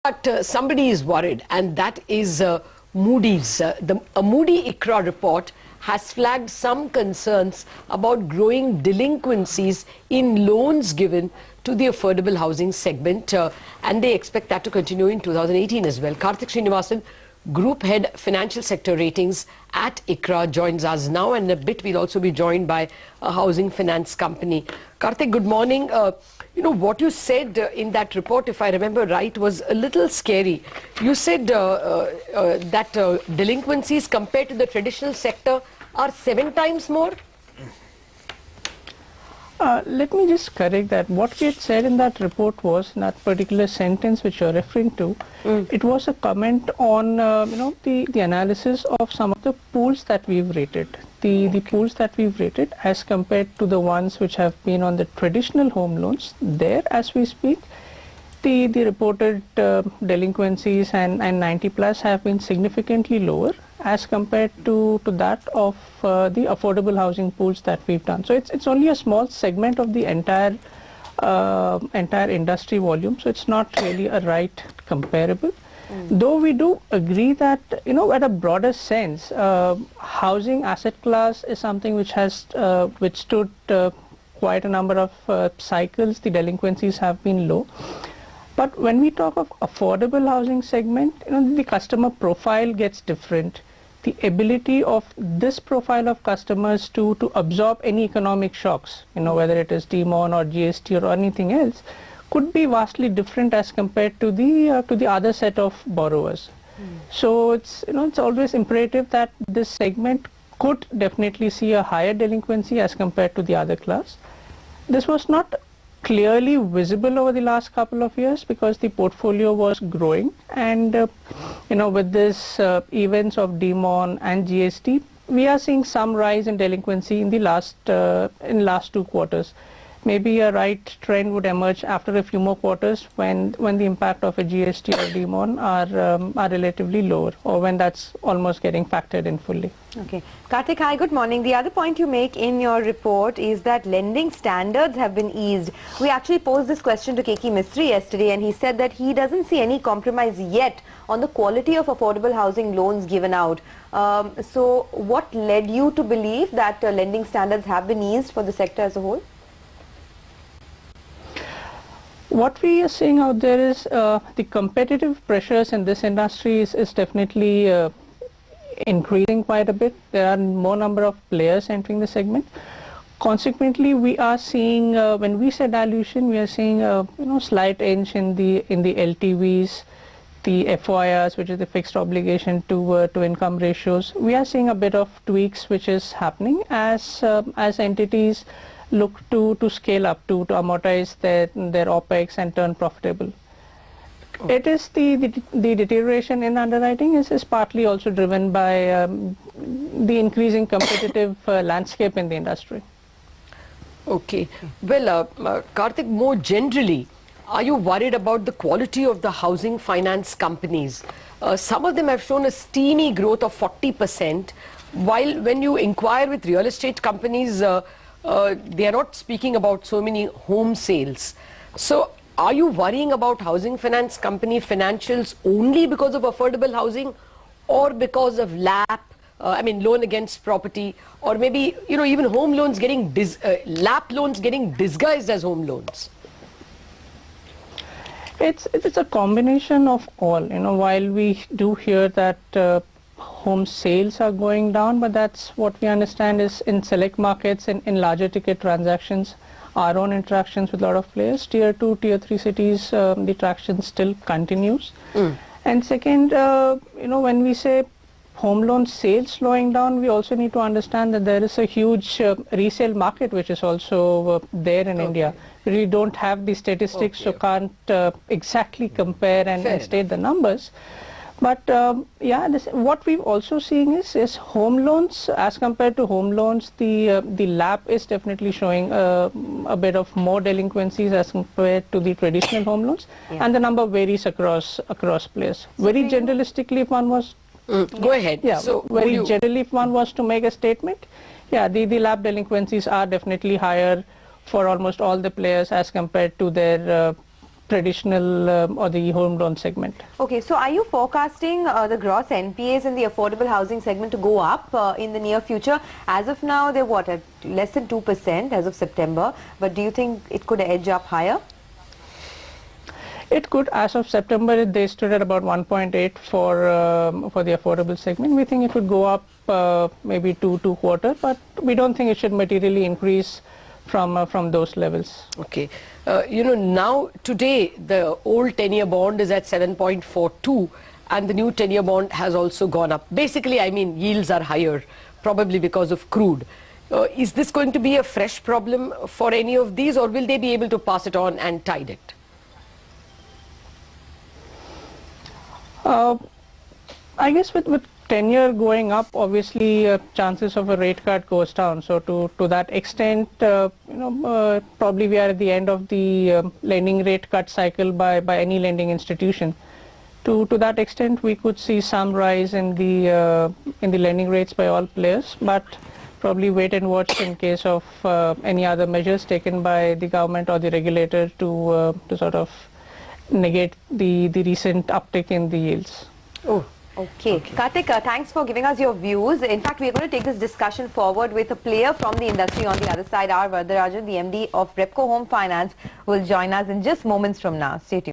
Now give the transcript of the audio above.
But somebody is worried, and that is Moody's. A Moody ICRA report has flagged some concerns about growing delinquencies in loans given to the affordable housing segment, and they expect that to continue in 2018 as well. Karthik Srinivasan, Group Head Financial Sector Ratings at ICRA, joins us now, and in a bit we'll also be joined by a housing finance company. Karthik, good morning. You know, what you said in that report, if I remember right, was a little scary. You said that delinquencies compared to the traditional sector are 7 times more? Let me just correct that. What we had said in that report was, in that particular sentence which you're referring to, it was a comment on the analysis of some of the pools that we've rated. The pools that we've rated as compared to the ones which have been on the traditional home loans, there as we speak, the reported delinquencies and 90 plus have been significantly lower as compared to that of the affordable housing pools that we've done. So it's only a small segment of the entire industry volume, so it's not really a right comparable. Though we do agree that, at a broader sense, housing asset class is something which has withstood quite a number of cycles. The delinquencies have been low. But when we talk of affordable housing segment, the customer profile gets different. The ability of this profile of customers to absorb any economic shocks, whether it is DMON or GST or anything else, could be vastly different as compared to the other set of borrowers. So it's always imperative that this segment could definitely see a higher delinquency as compared to the other class. This was not clearly visible over the last couple of years because the portfolio was growing, and with this events of DMON and GST, we are seeing some rise in delinquency in the last 2 quarters. Maybe a right trend would emerge after a few more quarters when the impact of a GST or DMON are relatively lower, or when that's almost getting factored in fully. Okay. Karthik, hi, good morning. The other point you make in your report is that lending standards have been eased. We actually posed this question to K.K. Mistry yesterday, and he said that he doesn't see any compromise yet on the quality of affordable housing loans given out. So what led you to believe that lending standards have been eased for the sector as a whole? What we are seeing out there is the competitive pressures in this industry is definitely increasing quite a bit. There are more number of players entering the segment. Consequently, we are seeing, when we say dilution, we are seeing slight inch in the LTVs, the FOIRs, which is the fixed obligation to income ratios. We are seeing a bit of tweaks which is happening as entities look to scale up, to amortize their OPEX and turn profitable. It is the deterioration in underwriting is partly also driven by the increasing competitive landscape in the industry. Okay. Well, Karthik, more generally, are you worried about the quality of the housing finance companies? Some of them have shown a steamy growth of 40%, while when you inquire with real estate companies, they are not speaking about so many home sales. So are you worrying about housing finance company financials only because of affordable housing, or because of LAP, loan against property, or maybe even home loans getting LAP loans getting disguised as home loans? It's a combination of all. While we do hear that home sales are going down, but that's what we understand is in select markets, in larger ticket transactions, our own interactions with a lot of players, tier 2, tier 3 cities, the traction still continues. And second, when we say home loan sales slowing down, we also need to understand that there is a huge resale market which is also there in India. We don't have the statistics, so can't exactly compare and state the numbers. But what we've also seen is home loans, as compared to home loans, the LAP is definitely showing a bit of more delinquencies as compared to the traditional home loans, and the number varies across players. So very generalistically, if one was go ahead. Yeah, so very generally, if one was to make a statement, the LAP delinquencies are definitely higher for almost all the players as compared to their traditional or the home loan segment. Okay, so are you forecasting the gross NPAs in the affordable housing segment to go up in the near future? As of now, they're what, at less than 2% as of September, but do you think it could edge up higher? It could. As of September, they stood at about 1.8 for the affordable segment. We think it could go up maybe 2.25, but we don't think it should materially increase from those levels. Okay. Now today the old 10-year bond is at 7.42 and the new 10-year bond has also gone up. Basically, I mean, yields are higher, probably because of crude. Is this going to be a fresh problem for any of these, or will they be able to pass it on and tide it? I guess with 10-year going up, obviously chances of a rate cut goes down. So to that extent, probably we are at the end of the lending rate cut cycle by any lending institution. To that extent, we could see some rise in the lending rates by all players, but probably wait and watch in case of any other measures taken by the government or the regulator to sort of negate the recent uptick in the yields. Oh. Okay. Karthik, thanks for giving us your views. In fact, we are going to take this discussion forward with a player from the industry on the other side. R. Vardarajan, the MD of Repco Home Finance, will join us in just moments from now. Stay tuned.